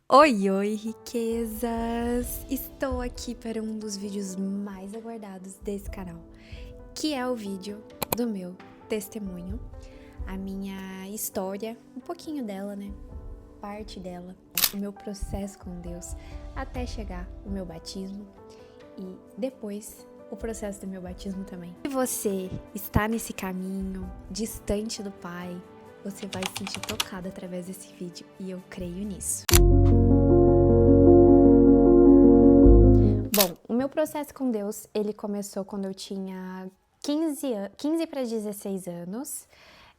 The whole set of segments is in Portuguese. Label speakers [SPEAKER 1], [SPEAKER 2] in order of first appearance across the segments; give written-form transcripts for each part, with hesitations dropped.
[SPEAKER 1] Oi, oi, riquezas! Estou aqui para um dos vídeos mais aguardados desse canal, que é o vídeo do meu testemunho, a minha história, um pouquinho dela, né? Parte dela, o meu processo com Deus, até chegar o meu batismo e depois o processo do meu batismo também. Se você está nesse caminho, distante do Pai, você vai se sentir tocado através desse vídeo e eu creio nisso. Bom, o meu processo com Deus, ele começou quando eu tinha 15 para 16 anos,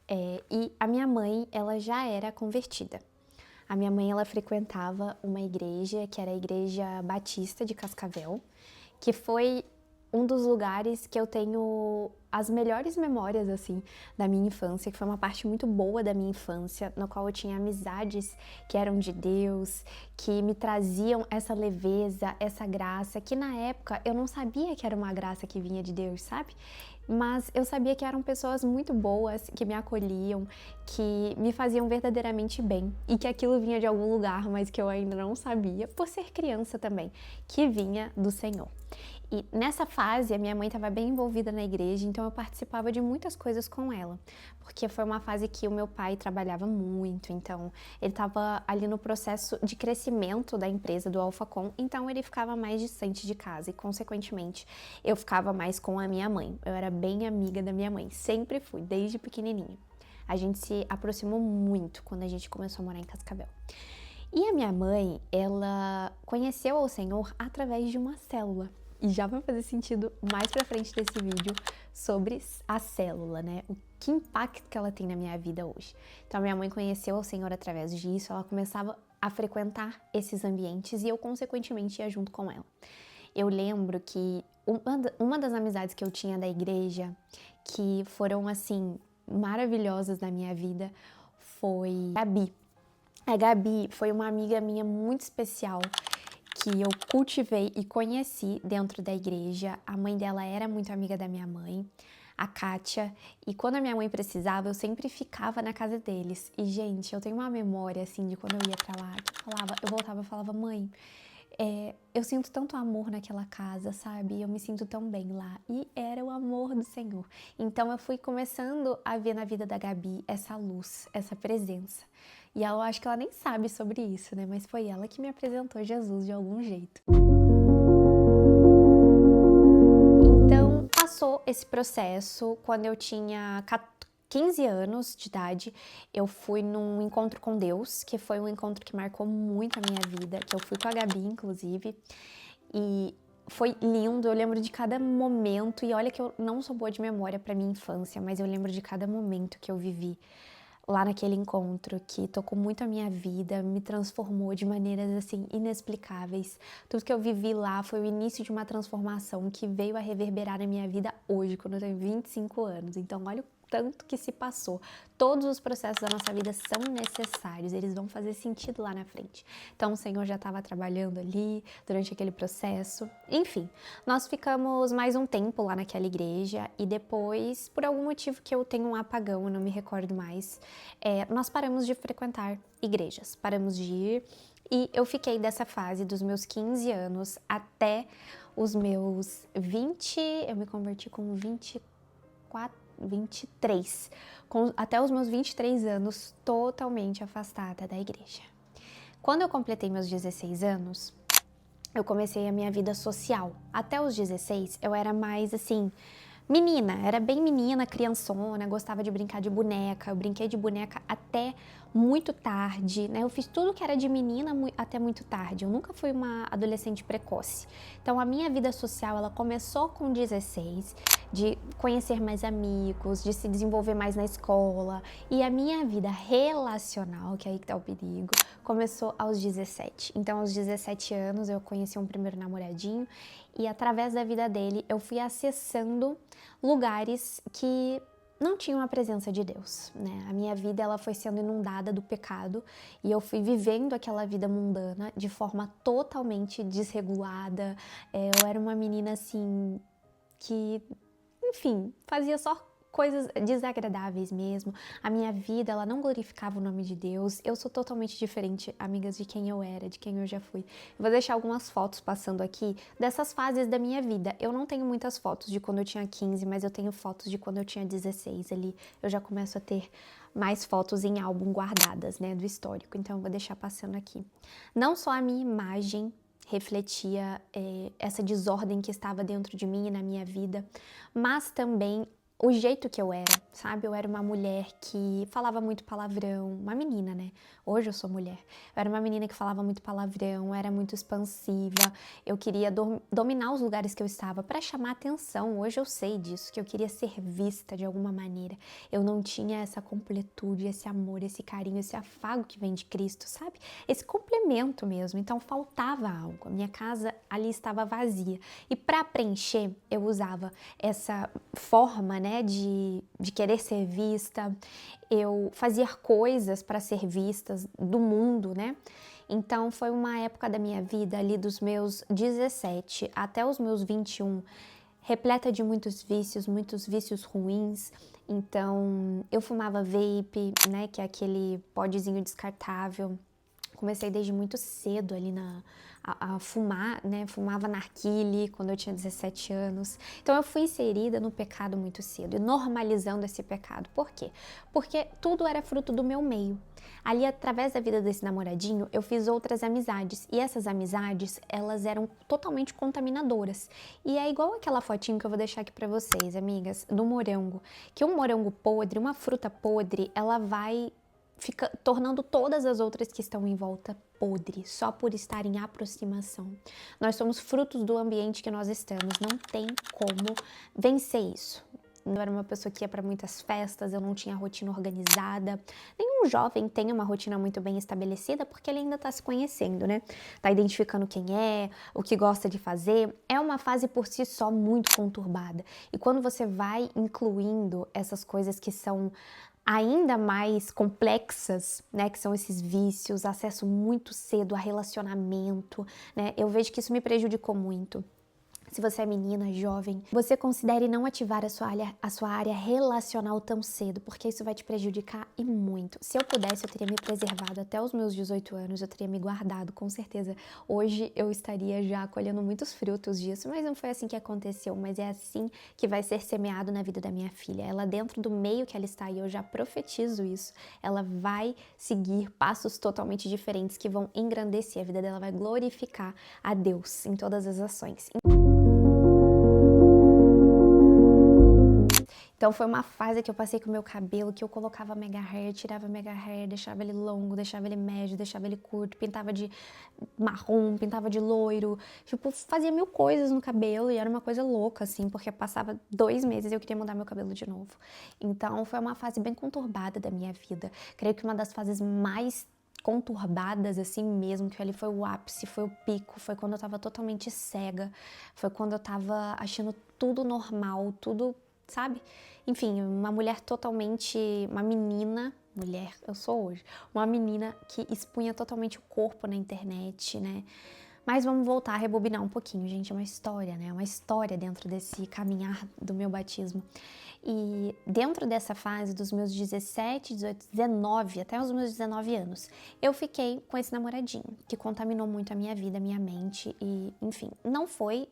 [SPEAKER 1] e a minha mãe, ela já era convertida. A minha mãe, ela frequentava uma igreja, que era a Igreja Batista de Cascavel, que foi um dos lugares que eu tenho as melhores memórias, assim, da minha infância, que foi uma parte muito boa da minha infância, no qual eu tinha amizades que eram de Deus, que me traziam essa leveza, essa graça, que na época eu não sabia que era uma graça que vinha de Deus, sabe? Mas eu sabia que eram pessoas muito boas, que me acolhiam, que me faziam verdadeiramente bem e que aquilo vinha de algum lugar, mas que eu ainda não sabia, por ser criança também, que vinha do Senhor. E nessa fase, a minha mãe estava bem envolvida na igreja, então eu participava de muitas coisas com ela, porque foi uma fase que o meu pai trabalhava muito, então ele estava ali no processo de crescimento da empresa do Alphacom, então ele ficava mais distante de casa e, consequentemente, eu ficava mais com a minha mãe. Eu era bem amiga da minha mãe, sempre fui, desde pequenininha. A gente se aproximou muito quando a gente começou a morar em Cascavel. E a minha mãe, ela conheceu o Senhor através de uma célula. E já vai fazer sentido mais pra frente desse vídeo sobre a célula, né? O que impacto que ela tem na minha vida hoje. Então, a minha mãe conheceu o Senhor através disso, ela começava a frequentar esses ambientes e eu, consequentemente, ia junto com ela. Eu lembro que uma das amizades que eu tinha da igreja, que foram, assim, maravilhosas na minha vida, foi a Gabi. A Gabi foi uma amiga minha muito especial, que eu cultivei e conheci dentro da igreja. A mãe dela era muito amiga da minha mãe, a Kátia, e quando a minha mãe precisava, eu sempre ficava na casa deles. E, gente, eu tenho uma memória, assim, de quando eu ia pra lá, que eu voltava e falava, mãe, eu sinto tanto amor naquela casa, sabe? Eu me sinto tão bem lá. E era o amor do Senhor. Então, eu fui começando a ver na vida da Gabi essa luz, essa presença. E eu acho que ela nem sabe sobre isso, né? Mas foi ela que me apresentou Jesus de algum jeito. Então, passou esse processo. Quando eu tinha 15 anos de idade, eu fui num encontro com Deus, que foi um encontro que marcou muito a minha vida, que eu fui com a Gabi, inclusive, e foi lindo. Eu lembro de cada momento, e olha que eu não sou boa de memória para minha infância, mas eu lembro de cada momento que eu vivi lá naquele encontro, que tocou muito a minha vida, me transformou de maneiras, assim, inexplicáveis. Tudo que eu vivi lá foi o início de uma transformação que veio a reverberar na minha vida hoje, quando eu tenho 25 anos. Então, olha o tanto que se passou. Todos os processos da nossa vida são necessários, eles vão fazer sentido lá na frente. Então, o Senhor já estava trabalhando ali durante aquele processo. Enfim, nós ficamos mais um tempo lá naquela igreja e depois, por algum motivo que eu tenho um apagão, eu não me recordo mais, nós paramos de frequentar igrejas, paramos de ir, e eu fiquei dessa fase dos meus 15 anos até os meus 20, eu me converti com 23, até os meus 23 anos totalmente afastada da igreja. Quando eu completei meus 16 anos, eu comecei a minha vida social. Até os 16, eu era mais assim, menina, era bem menina, criançona, gostava de brincar de boneca. Eu brinquei de boneca até muito tarde, né? Eu fiz tudo que era de menina até muito tarde. Eu nunca fui uma adolescente precoce. Então, a minha vida social, ela começou com 16, de conhecer mais amigos, de se desenvolver mais na escola. E a minha vida relacional, que é aí que tá o perigo, começou aos 17. Então, aos 17 anos, eu conheci um primeiro namoradinho e através da vida dele, eu fui acessando lugares que não tinham a presença de Deus, né? A minha vida, ela foi sendo inundada do pecado e eu fui vivendo aquela vida mundana de forma totalmente desregulada. Eu era uma menina, assim, que, enfim, fazia só coisas desagradáveis mesmo. A minha vida, ela não glorificava o nome de Deus. Eu sou totalmente diferente, amigas, de quem eu era, de quem eu já fui. Eu vou deixar algumas fotos passando aqui dessas fases da minha vida. Eu não tenho muitas fotos de quando eu tinha 15, mas eu tenho fotos de quando eu tinha 16 ali. Eu já começo a ter mais fotos em álbum guardadas, né, do histórico. Então eu vou deixar passando aqui. Não só a minha imagem refletia essa desordem que estava dentro de mim e na minha vida, mas também o jeito que eu era, sabe? Eu era uma mulher que falava muito palavrão, uma menina, né? Hoje eu sou mulher. Eu era uma menina que falava muito palavrão, era muito expansiva, eu queria dominar os lugares que eu estava para chamar atenção. Hoje eu sei disso, que eu queria ser vista de alguma maneira. Eu não tinha essa completude, esse amor, esse carinho, esse afago que vem de Cristo, sabe? Esse complemento mesmo. Então faltava algo. A minha casa ali estava vazia. E para preencher, eu usava essa forma, né, de querer ser vista. Eu fazia coisas para ser vistas do mundo, né? Então foi uma época da minha vida ali dos meus 17 até os meus 21, repleta de muitos vícios ruins. Então eu fumava vape, né, que é aquele podzinho descartável. Comecei desde muito cedo ali a fumar, né? Fumava narguilé quando eu tinha 17 anos. Então eu fui inserida no pecado muito cedo e normalizando esse pecado. Por quê? Porque tudo era fruto do meu meio. Ali, através da vida desse namoradinho, eu fiz outras amizades. E essas amizades, elas eram totalmente contaminadoras. E é igual aquela fotinho que eu vou deixar aqui pra vocês, amigas, do morango. Que um morango podre, uma fruta podre, ela vai fica tornando todas as outras que estão em volta podre, só por estar em aproximação. Nós somos frutos do ambiente que nós estamos, não tem como vencer isso. Eu era uma pessoa que ia para muitas festas, eu não tinha rotina organizada. Nenhum jovem tem uma rotina muito bem estabelecida porque ele ainda está se conhecendo, né? Tá identificando quem é, o que gosta de fazer. É uma fase por si só muito conturbada. E quando você vai incluindo essas coisas que são ainda mais complexas, né, que são esses vícios, acesso muito cedo a relacionamento, né, eu vejo que isso me prejudicou muito. Se você é menina, jovem, você considere não ativar a sua área relacional tão cedo, porque isso vai te prejudicar e muito. Se eu pudesse, eu teria me preservado até os meus 18 anos, eu teria me guardado, com certeza. Hoje eu estaria já colhendo muitos frutos disso, mas não foi assim que aconteceu, mas é assim que vai ser semeado na vida da minha filha. Ela, dentro do meio que ela está, e eu já profetizo isso, ela vai seguir passos totalmente diferentes que vão engrandecer a vida dela, vai glorificar a Deus em todas as ações. Então foi uma fase que eu passei com o meu cabelo, que eu colocava mega hair, tirava mega hair, deixava ele longo, deixava ele médio, deixava ele curto, pintava de marrom, pintava de loiro, tipo, fazia mil coisas no cabelo e era uma coisa louca, assim, porque passava 2 meses e eu queria mudar meu cabelo de novo. Então foi uma fase bem conturbada da minha vida. Creio que uma das fases mais conturbadas assim mesmo, que ali foi o ápice, foi o pico, foi quando eu tava totalmente cega, foi quando eu tava achando tudo normal, tudo, sabe? Enfim, uma mulher totalmente, uma menina, mulher eu sou hoje, uma menina que expunha totalmente o corpo na internet, né? Mas vamos voltar a rebobinar um pouquinho, gente, é uma história, né? Uma história dentro desse caminhar do meu batismo. E dentro dessa fase dos meus 17, 18, 19, até os meus 19 anos, eu fiquei com esse namoradinho, que contaminou muito a minha vida, a minha mente e, enfim, não foi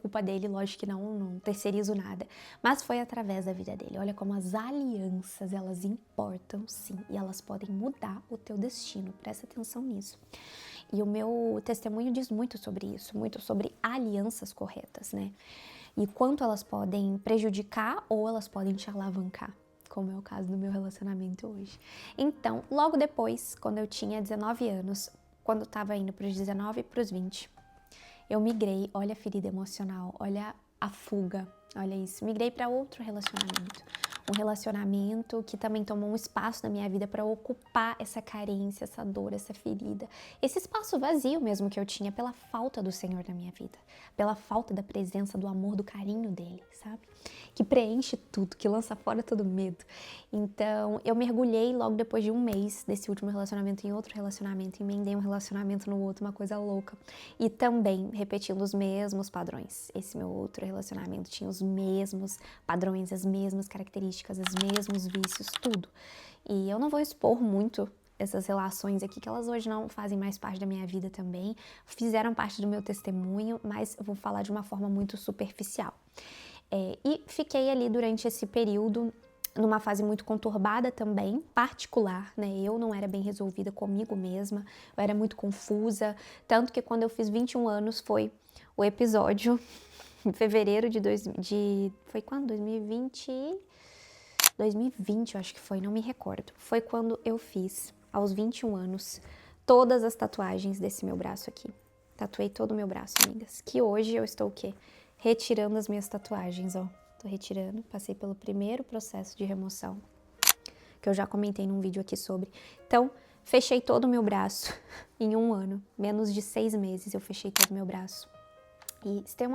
[SPEAKER 1] culpa dele, lógico que não terceirizo nada, mas foi através da vida dele. Olha como as alianças, elas importam sim, e elas podem mudar o teu destino, presta atenção nisso. E o meu testemunho diz muito sobre isso, muito sobre alianças corretas, né? E quanto elas podem prejudicar ou elas podem te alavancar, como é o caso do meu relacionamento hoje. Então, logo depois, quando eu tinha 19 anos, quando eu tava indo pros 19 e pros 20, eu migrei, olha a ferida emocional, olha a fuga, olha isso, migrei para outro relacionamento. um relacionamento que também tomou um espaço na minha vida para ocupar essa carência, essa dor, essa ferida. Esse espaço vazio mesmo que eu tinha pela falta do Senhor na minha vida, pela falta da presença, do amor, do carinho dele, sabe? Que preenche tudo, que lança fora todo medo. Então, eu mergulhei logo depois de um mês desse último relacionamento em outro relacionamento, emendei um relacionamento no outro, uma coisa louca. E também repetindo os mesmos padrões. Esse meu outro relacionamento tinha os mesmos padrões, as mesmas características, os mesmos vícios, tudo. E eu não vou expor muito essas relações aqui, que elas hoje não fazem mais parte da minha vida também, fizeram parte do meu testemunho, mas eu vou falar de uma forma muito superficial. E fiquei ali durante esse período numa fase muito conturbada também, particular, né? Eu não era bem resolvida comigo mesma, eu era muito confusa, tanto que quando eu fiz 21 anos foi o episódio em fevereiro foi quando? 2020, eu acho que foi, não me recordo. Foi quando eu fiz, aos 21 anos, todas as tatuagens desse meu braço aqui. Tatuei todo o meu braço, amigas. Que hoje eu estou o quê? Retirando as minhas tatuagens, ó. Tô retirando, passei pelo primeiro processo de remoção, que eu já comentei num vídeo aqui sobre. Então, fechei todo o meu braço em um ano, menos de 6 meses eu fechei todo o meu braço. E se tem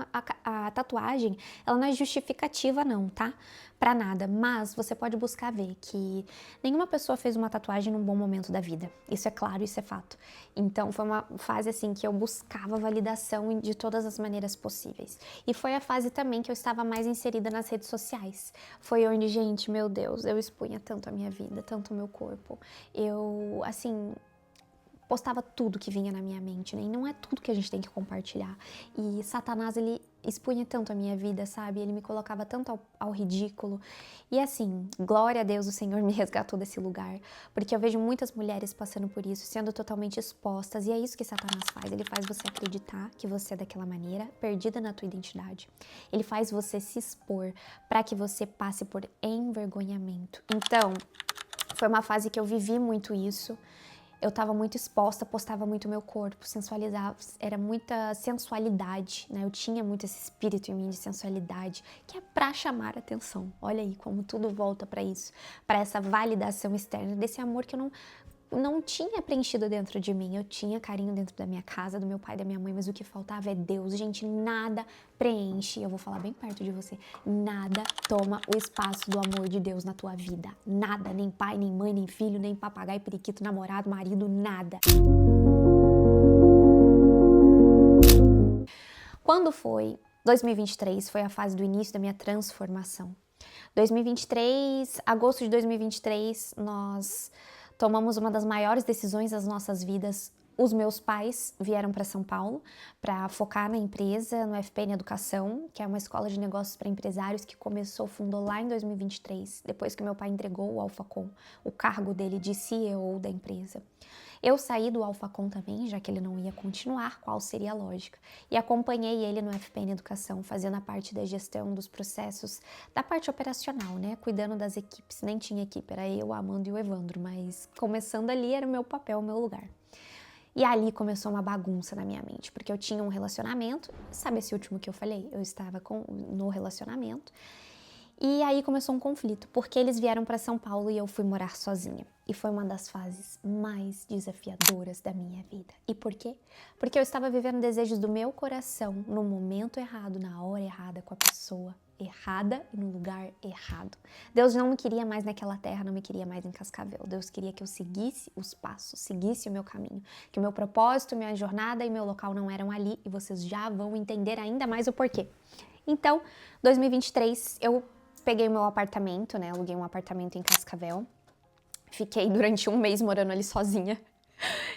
[SPEAKER 1] a tatuagem, ela não é justificativa não, tá? Pra nada, mas você pode buscar ver que nenhuma pessoa fez uma tatuagem num bom momento da vida. Isso é claro, isso é fato. Então foi uma fase assim que eu buscava validação de todas as maneiras possíveis. E foi a fase também que eu estava mais inserida nas redes sociais. Foi onde, gente, meu Deus, eu expunha tanto a minha vida, tanto o meu corpo. Eu, assim, postava tudo que vinha na minha mente, né? E não é tudo que a gente tem que compartilhar. E Satanás, ele expunha tanto a minha vida, sabe? Ele me colocava tanto ao ridículo. E assim, glória a Deus, o Senhor me resgatou desse lugar. Porque eu vejo muitas mulheres passando por isso, sendo totalmente expostas. E é isso que Satanás faz. Ele faz você acreditar que você é daquela maneira, perdida na tua identidade. Ele faz você se expor para que você passe por envergonhamento. Então, foi uma fase que eu vivi muito isso. Eu estava muito exposta, postava muito meu corpo, sensualizava, era muita sensualidade, né? Eu tinha muito esse espírito em mim de sensualidade, que é pra chamar a atenção. Olha aí como tudo volta para isso, para essa validação externa, desse amor que eu não tinha preenchido dentro de mim. Eu tinha carinho dentro da minha casa, do meu pai, da minha mãe, mas o que faltava é Deus. Gente, nada preenche, eu vou falar bem perto de você, nada toma o espaço do amor de Deus na tua vida. Nada, nem pai, nem mãe, nem filho, nem papagaio, periquito, namorado, marido, nada. Quando foi 2023, foi a fase do início da minha transformação. 2023, agosto de 2023, nós tomamos uma das maiores decisões das nossas vidas. Os meus pais vieram para São Paulo para focar na empresa, no FPN Educação, que é uma escola de negócios para empresários que fundou lá em 2023, depois que meu pai entregou o Alphacom, o cargo dele de CEO da empresa. Eu saí do Alphacom também, já que ele não ia continuar, qual seria a lógica? E acompanhei ele no FPN Educação, fazendo a parte da gestão dos processos, da parte operacional, né? Cuidando das equipes. Nem tinha equipe, era eu, a Amanda e o Evandro, mas começando ali era o meu papel, o meu lugar. E ali começou uma bagunça na minha mente, porque eu tinha um relacionamento, sabe esse último que eu falei? Eu estava no relacionamento, e aí começou um conflito, porque eles vieram para São Paulo e eu fui morar sozinha. E foi uma das fases mais desafiadoras da minha vida. E por quê? Porque eu estava vivendo desejos do meu coração no momento errado, na hora errada, com a pessoa errada e no lugar errado. Deus não me queria mais naquela terra, não me queria mais em Cascavel. Deus queria que eu seguisse os passos, seguisse o meu caminho. Que o meu propósito, minha jornada e meu local não eram ali, e vocês já vão entender ainda mais o porquê. Então, 2023, eu peguei meu apartamento, né? Aluguei um apartamento em Cascavel. Fiquei durante um mês morando ali sozinha.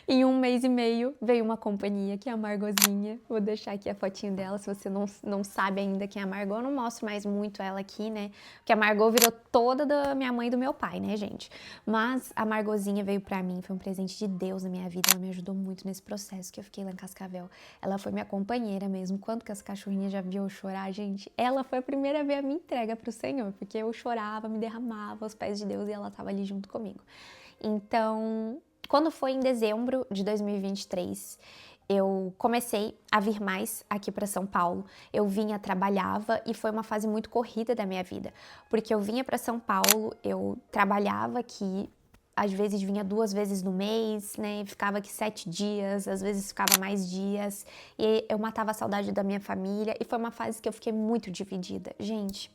[SPEAKER 1] Em um mês e meio veio uma companhia que é a Margozinha. Vou deixar aqui a fotinho dela, se você não sabe ainda quem é a Margot. Eu não mostro mais muito ela aqui, né? Porque a Margot virou toda da minha mãe e do meu pai, né, gente? Mas a Margozinha veio pra mim, foi um presente de Deus na minha vida. Ela me ajudou muito nesse processo que eu fiquei lá em Cascavel. Ela foi minha companheira mesmo. Quanto que as cachorrinhas já viu eu chorar, gente? Ela foi a primeira a ver a minha entrega pro Senhor, porque eu chorava, me derramava aos pés de Deus e ela tava ali junto comigo. Então, quando foi em dezembro de 2023, eu comecei a vir mais aqui para São Paulo. Eu vinha, trabalhava e foi uma fase muito corrida da minha vida, porque eu vinha para São Paulo, eu trabalhava aqui, às vezes vinha 2 vezes no mês, né? Ficava aqui 7 dias, às vezes ficava mais dias, e eu matava a saudade da minha família, e foi uma fase que eu fiquei muito dividida. Gente,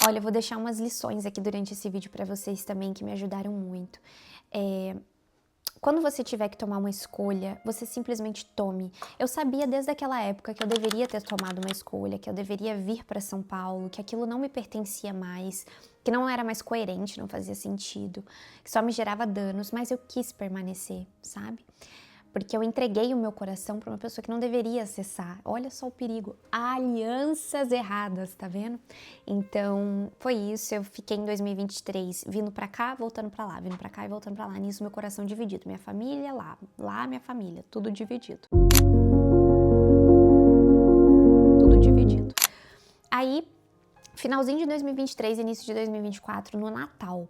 [SPEAKER 1] olha, eu vou deixar umas lições aqui durante esse vídeo para vocês também que me ajudaram muito. Quando você tiver que tomar uma escolha, você simplesmente tome. Eu sabia desde aquela época que eu deveria ter tomado uma escolha, que eu deveria vir para São Paulo, que aquilo não me pertencia mais, que não era mais coerente, não fazia sentido, que só me gerava danos, mas eu quis permanecer, sabe? Porque eu entreguei o meu coração para uma pessoa que não deveria acessar. Olha só o perigo. Alianças erradas, tá vendo? Então, foi isso. Eu fiquei em 2023 vindo para cá, voltando para lá, vindo para cá e voltando para lá. Nisso, meu coração dividido. Minha família lá minha família, tudo dividido. Tudo dividido. Aí, finalzinho de 2023, início de 2024, no Natal,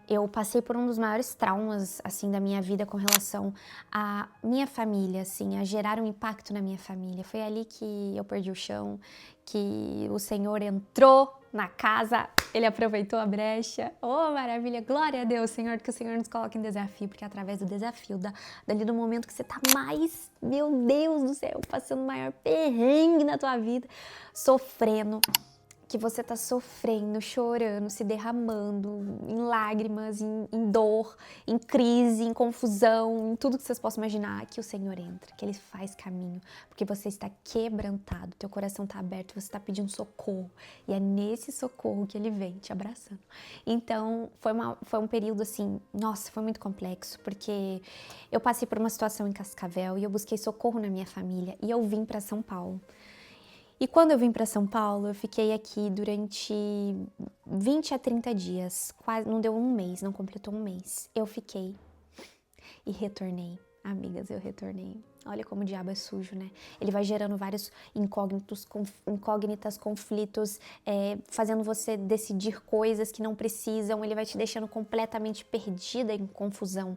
[SPEAKER 1] eu passei por um dos maiores traumas, assim, da minha vida com relação à minha família, assim, a gerar um impacto na minha família. Foi ali que eu perdi o chão, que o Senhor entrou na casa, Ele aproveitou a brecha. Oh, maravilha! Glória a Deus, Senhor, que o Senhor nos coloca em desafio, porque é através do desafio, dali do momento que você tá mais, meu Deus do céu, passando o maior perrengue na tua vida, sofrendo, que você tá sofrendo, chorando, se derramando em lágrimas, em dor, em crise, em confusão, em tudo que vocês possam imaginar, que o Senhor entra, que Ele faz caminho, porque você está quebrantado, teu coração tá aberto, você tá pedindo socorro, e é nesse socorro que Ele vem te abraçando. Então, foi um período assim, nossa, foi muito complexo, porque eu passei por uma situação em Cascavel e eu busquei socorro na minha família, e eu vim para São Paulo. E quando eu vim para São Paulo, eu fiquei aqui durante 20 a 30 dias, quase, não deu um mês, não completou um mês. Eu fiquei e retornei. Amigas, eu retornei. Olha como o diabo é sujo, né? Ele vai gerando vários incógnitas, conflitos, fazendo você decidir coisas que não precisam, ele vai te deixando completamente perdida em confusão.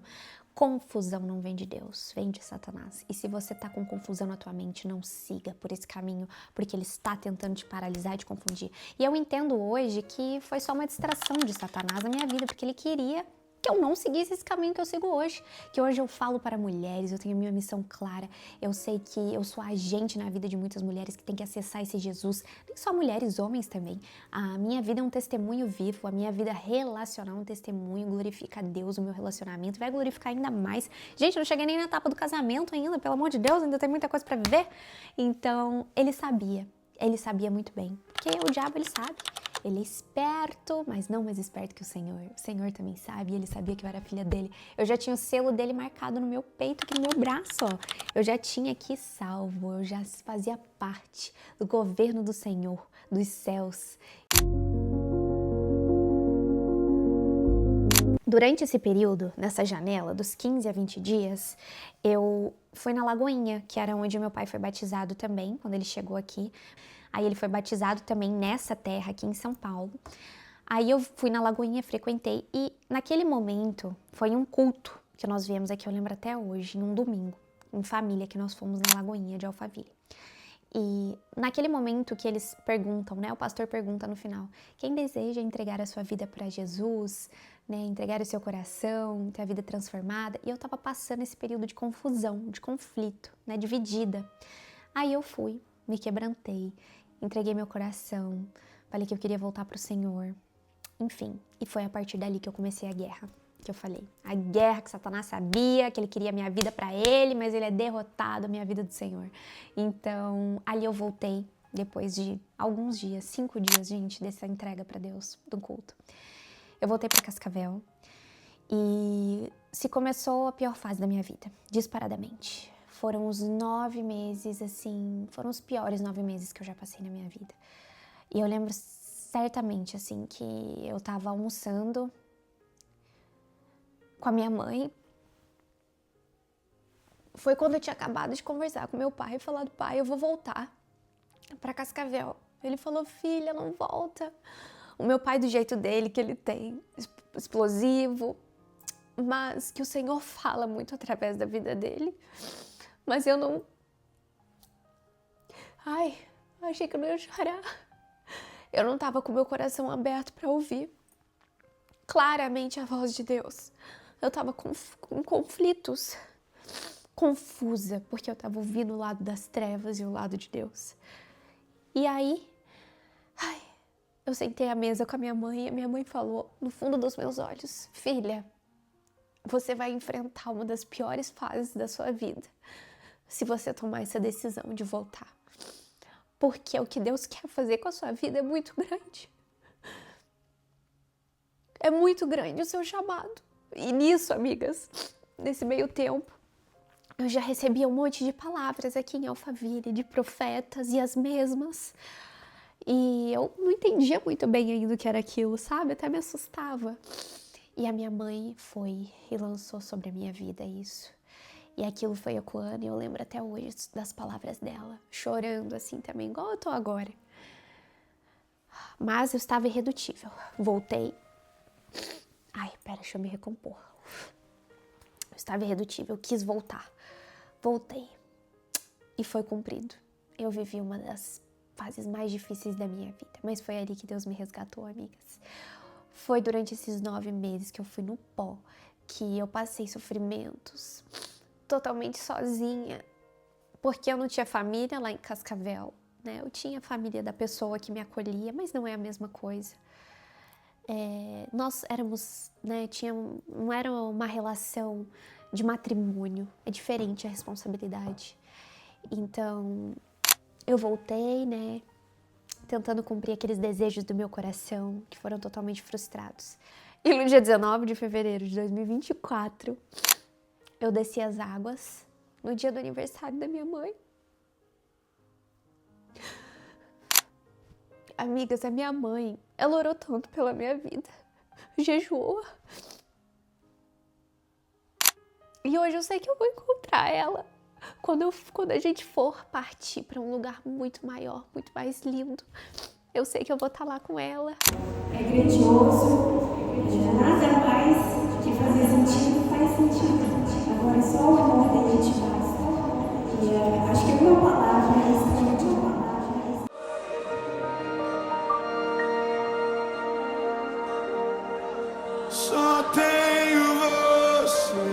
[SPEAKER 1] Confusão não vem de Deus, vem de Satanás. E se você tá com confusão na tua mente, não siga por esse caminho, porque ele está tentando te paralisar e te confundir. E eu entendo hoje que foi só uma distração de Satanás na minha vida, porque ele queria que eu não seguisse esse caminho que eu sigo hoje. Que hoje eu falo para mulheres, eu tenho a minha missão clara, eu sei que eu sou agente na vida de muitas mulheres que têm que acessar esse Jesus, nem só mulheres, homens também. A minha vida é um testemunho vivo, a minha vida relacional é um testemunho, glorifica a Deus, o meu relacionamento, vai glorificar ainda mais. Gente, eu não cheguei nem na etapa do casamento ainda, pelo amor de Deus, ainda tem muita coisa para viver. Então, ele sabia muito bem, porque o diabo, ele sabe. Ele é esperto, mas não mais esperto que o Senhor. O Senhor também sabe, ele sabia que eu era filha dele. Eu já tinha o selo dele marcado no meu peito, aqui no meu braço, ó. Eu já tinha aqui salvo, eu já fazia parte do governo do Senhor, dos céus. Durante esse período, nessa janela, dos 15 a 20 dias, eu fui na Lagoinha, que era onde meu pai foi batizado também, quando ele chegou aqui. Aí ele foi batizado também nessa terra, aqui em São Paulo. Aí eu fui na Lagoinha, frequentei, e naquele momento foi um culto que nós viemos aqui, eu lembro até hoje, em um domingo, em família, que nós fomos na Lagoinha de Alphaville. E naquele momento que eles perguntam, né, o pastor pergunta no final, quem deseja entregar a sua vida para Jesus, né, entregar o seu coração, ter a vida transformada, e eu tava passando esse período de confusão, de conflito, né, dividida. Aí eu fui, me quebrantei, entreguei meu coração, falei que eu queria voltar pro Senhor, enfim, e foi a partir dali que eu comecei a guerra. Que eu falei, a guerra que Satanás sabia, que ele queria minha vida para ele, mas ele é derrotado, a minha vida do Senhor. Então, ali eu voltei, depois de alguns dias, 5 dias, gente, dessa entrega para Deus, do culto. Eu voltei para Cascavel e se começou a pior fase da minha vida, disparadamente. Foram os 9 meses, assim, foram os piores 9 meses que eu já passei na minha vida. E eu lembro certamente, assim, que eu tava almoçando com a minha mãe. Foi quando eu tinha acabado de conversar com meu pai e falado, pai, eu vou voltar para Cascavel. Ele falou, filha, não volta. O meu pai, do jeito dele, que ele tem, explosivo, mas que o Senhor fala muito através da vida dele. Mas eu Ai, achei que eu não ia chorar. Eu não estava com meu coração aberto para ouvir claramente a voz de Deus. Eu estava com conflitos, confusa, porque eu estava ouvindo o lado das trevas e o lado de Deus. E aí, eu sentei à mesa com a minha mãe e a minha mãe falou no fundo dos meus olhos: filha, você vai enfrentar uma das piores fases da sua vida se você tomar essa decisão de voltar. Porque o que Deus quer fazer com a sua vida é muito grande. É muito grande o seu chamado. E nisso, amigas, nesse meio tempo, eu já recebia um monte de palavras aqui em Alphaville, de profetas e as mesmas. E eu não entendia muito bem ainda o que era aquilo, sabe? Até me assustava. E a minha mãe foi e lançou sobre a minha vida isso. E aquilo foi ecoando e eu lembro até hoje das palavras dela, chorando assim também, igual eu tô agora. Mas eu estava irredutível. Voltei. Ai, pera, deixa eu me recompor. Eu estava irredutível, quis voltar. Voltei. E foi cumprido. Eu vivi uma das fases mais difíceis da minha vida, mas foi ali que Deus me resgatou, amigas. Foi durante esses 9 meses que eu fui no pó, que eu passei sofrimentos, totalmente sozinha, porque eu não tinha família lá em Cascavel, né? Eu tinha a família da pessoa que me acolhia, mas não é a mesma coisa. Nós éramos, né, não era uma relação de matrimônio, é diferente a responsabilidade. Então, eu voltei, né, tentando cumprir aqueles desejos do meu coração, que foram totalmente frustrados. E no dia 19 de fevereiro de 2024, eu desci as águas, no dia do aniversário da minha mãe. Amigas, a minha mãe, ela orou tanto pela minha vida, jejuou. E hoje eu sei que eu vou encontrar ela quando a gente for partir para um lugar muito maior, muito mais lindo. Eu sei que eu vou estar lá com ela.
[SPEAKER 2] É grandioso, nada mais que fazer sentido faz sentido. Agora só o amor dele te basta. E acho que uma palavra é extremamente uma palavra.
[SPEAKER 3] Só tenho você,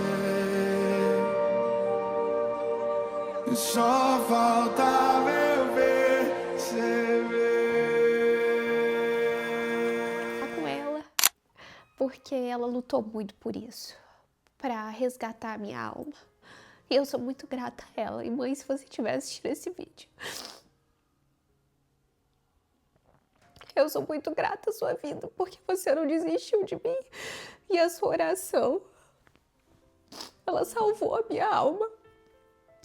[SPEAKER 3] e só faltava eu perceber.
[SPEAKER 1] Com ela, porque ela lutou muito por isso, para resgatar a minha alma. E eu sou muito grata a ela. E mãe, se você estiver assistindo esse vídeo, eu sou muito grata à sua vida, porque você não desistiu de mim. E a sua oração, ela salvou a minha alma.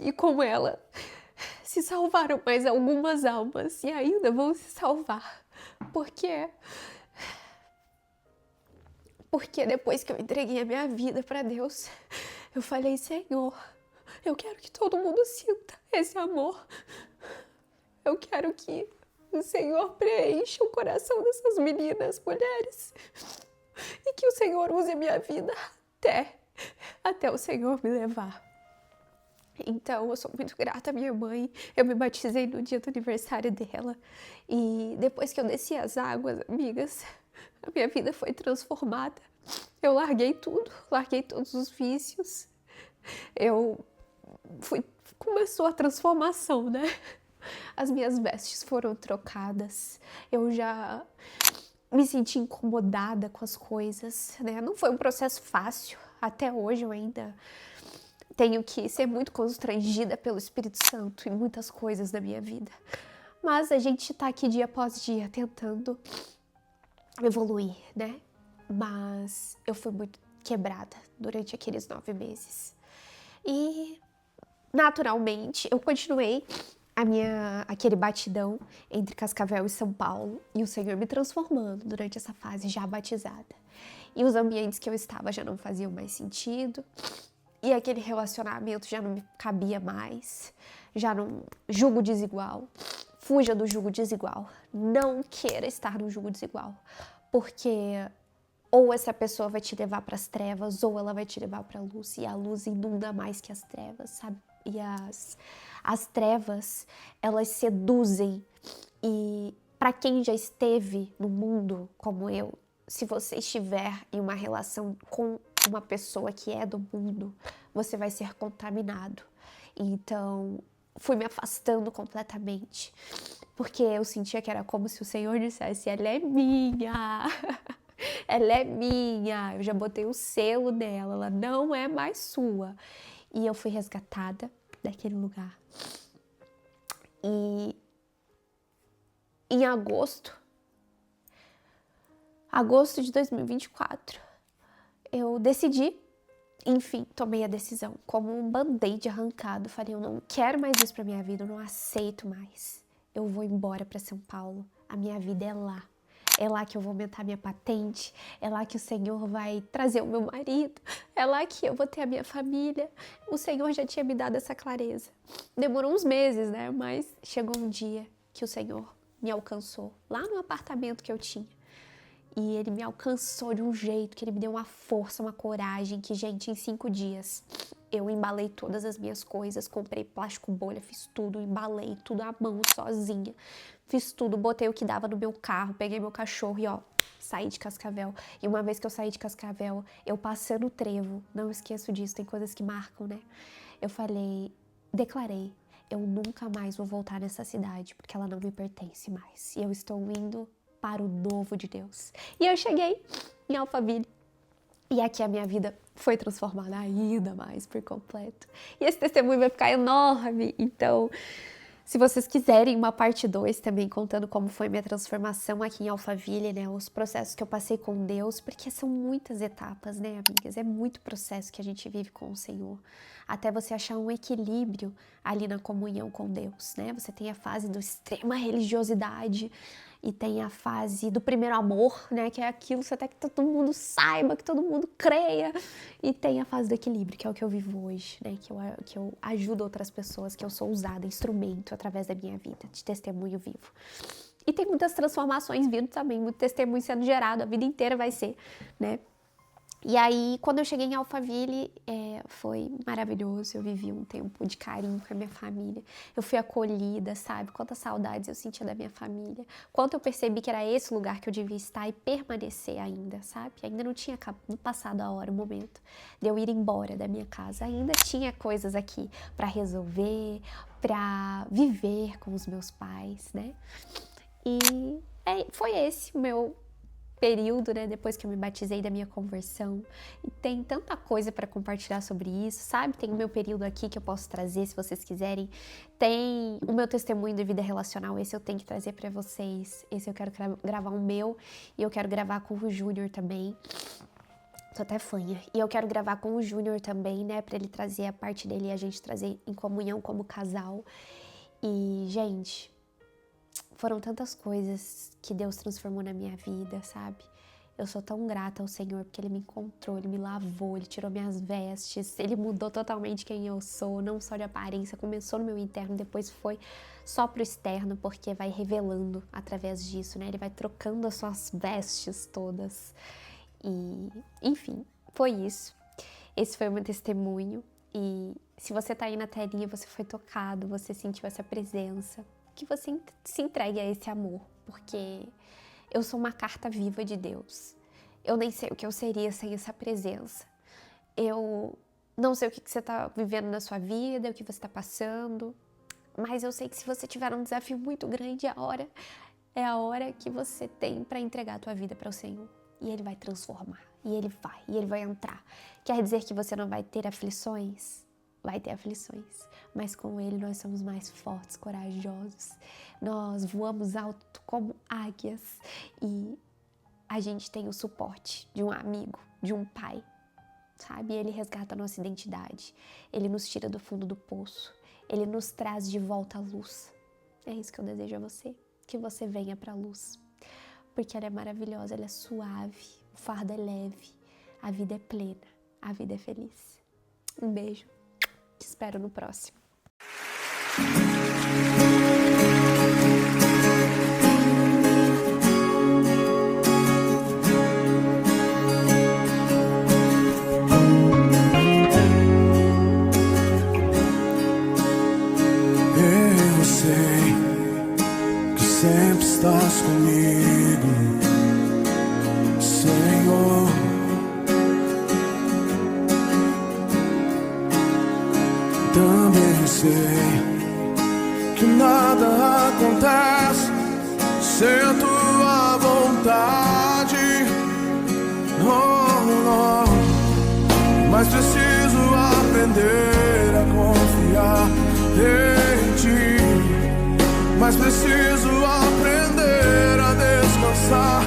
[SPEAKER 1] E com ela, se salvaram mais algumas almas e ainda vão se salvar. Porque depois que eu entreguei a minha vida para Deus, eu falei: Senhor, eu quero que todo mundo sinta esse amor. Eu quero que o Senhor preencha o coração dessas meninas, mulheres. E que o Senhor use a minha vida até o Senhor me levar. Então, eu sou muito grata à minha mãe. Eu me batizei no dia do aniversário dela. E depois que eu desci as águas, amigas, a minha vida foi transformada. Eu larguei tudo, larguei todos os vícios. Começou a transformação, né? As minhas vestes foram trocadas. Eu já me senti incomodada com as coisas, né? Não foi um processo fácil. Até hoje eu ainda tenho que ser muito constrangida pelo Espírito Santo em muitas coisas da minha vida. Mas a gente tá aqui dia após dia tentando evoluir, né? Mas eu fui muito quebrada durante aqueles 9 meses. E, naturalmente, eu continuei aquele batidão entre Cascavel e São Paulo, e o Senhor me transformando durante essa fase já batizada. E os ambientes que eu estava já não faziam mais sentido, e aquele relacionamento já não me cabia mais, já não... Jugo desigual. Fuja do jugo desigual. Não queira estar no jugo desigual, porque ou essa pessoa vai te levar para as trevas, ou ela vai te levar para a luz, e a luz inunda mais que as trevas, sabe? E As trevas, elas seduzem. E para quem já esteve no mundo como eu, se você estiver em uma relação com uma pessoa que é do mundo, você vai ser contaminado. Então, fui me afastando completamente, porque eu sentia que era como se o Senhor dissesse: ela é minha, ela é minha, eu já botei o selo nela, ela não é mais sua. E eu fui resgatada daquele lugar. E em agosto de 2024, eu decidi, enfim, tomei a decisão, como um band-aid arrancado. Falei: eu não quero mais isso pra minha vida, eu não aceito mais. Eu vou embora pra São Paulo, a minha vida é lá. É lá que eu vou aumentar minha patente, é lá que o Senhor vai trazer o meu marido, é lá que eu vou ter a minha família. O Senhor já tinha me dado essa clareza. Demorou uns meses, né? Mas chegou um dia que o Senhor me alcançou, lá no apartamento que eu tinha. E Ele me alcançou de um jeito que Ele me deu uma força, uma coragem, que, gente, em 5 dias eu embalei todas as minhas coisas, comprei plástico bolha, fiz tudo, embalei tudo à mão, sozinha. Fiz tudo, botei o que dava no meu carro, peguei meu cachorro e, ó, saí de Cascavel. E uma vez que eu saí de Cascavel, eu passando o trevo, não esqueço disso, tem coisas que marcam, né? Eu falei, declarei: eu nunca mais vou voltar nessa cidade, porque ela não me pertence mais. E eu estou indo para o novo de Deus. E eu cheguei em Alphaville. E aqui a minha vida foi transformada ainda mais por completo. E esse testemunho vai ficar enorme. Então, se vocês quiserem uma parte 2 também, contando como foi minha transformação aqui em Alphaville, né? Os processos que eu passei com Deus, porque são muitas etapas, né, amigas? É muito processo que a gente vive com o Senhor. Até você achar um equilíbrio ali na comunhão com Deus, né? Você tem a fase do extrema religiosidade, e tem a fase do primeiro amor, né, que é aquilo que até que todo mundo saiba, que todo mundo creia. E tem a fase do equilíbrio, que é o que eu vivo hoje, né, que eu ajudo outras pessoas, que eu sou usada, instrumento através da minha vida, de testemunho vivo. E tem muitas transformações vindo também, muito testemunho sendo gerado, a vida inteira vai ser, né. E aí, quando eu cheguei em Alphaville, foi maravilhoso. Eu vivi um tempo de carinho com a minha família. Eu fui acolhida, sabe? Quantas saudades eu sentia da minha família. Quanto eu percebi que era esse lugar que eu devia estar e permanecer ainda, sabe? Ainda não tinha passado a hora, o momento de eu ir embora da minha casa. Ainda tinha coisas aqui para resolver, para viver com os meus pais, né? E foi esse o meu período, né, depois que eu me batizei, da minha conversão. E tem tanta coisa para compartilhar sobre isso, sabe? Tem o meu período aqui que eu posso trazer, se vocês quiserem. Tem o meu testemunho de vida relacional, esse eu tenho que trazer para vocês. Esse eu quero gravar o meu, e eu quero gravar com o Júnior também. Tô até fanha. E eu quero gravar com o Júnior também, né, para ele trazer a parte dele e a gente trazer em comunhão como casal. E, gente, foram tantas coisas que Deus transformou na minha vida, sabe? Eu sou tão grata ao Senhor, porque Ele me encontrou, Ele me lavou, Ele tirou minhas vestes, Ele mudou totalmente quem eu sou, não só de aparência, começou no meu interno, depois foi só pro externo, porque vai revelando através disso, né? Ele vai trocando as suas vestes todas. E, enfim, foi isso. Esse foi o meu testemunho. E se você tá aí na telinha, você foi tocado, você sentiu essa presença, que você se entregue a esse amor, porque eu sou uma carta viva de Deus. Eu nem sei o que eu seria sem essa presença. Eu não sei o que você está vivendo na sua vida, o que você está passando, mas eu sei que se você tiver um desafio muito grande, é a hora que você tem para entregar a tua vida para o Senhor. E Ele vai transformar, e Ele vai entrar. Quer dizer que você não vai ter aflições? Vai ter aflições, mas com Ele nós somos mais fortes, corajosos. Nós voamos alto como águias e a gente tem o suporte de um amigo, de um pai, sabe? Ele resgata a nossa identidade, Ele nos tira do fundo do poço, Ele nos traz de volta à luz. É isso que eu desejo a você, que você venha para a luz, porque ela é maravilhosa, ela é suave, o fardo é leve, a vida é plena, a vida é feliz. Um beijo. Te espero no próximo.
[SPEAKER 3] sempre estás comigo, Senhor. Também sei que nada acontece sem tua vontade, mas preciso aprender a confiar em ti, mas preciso aprender a descansar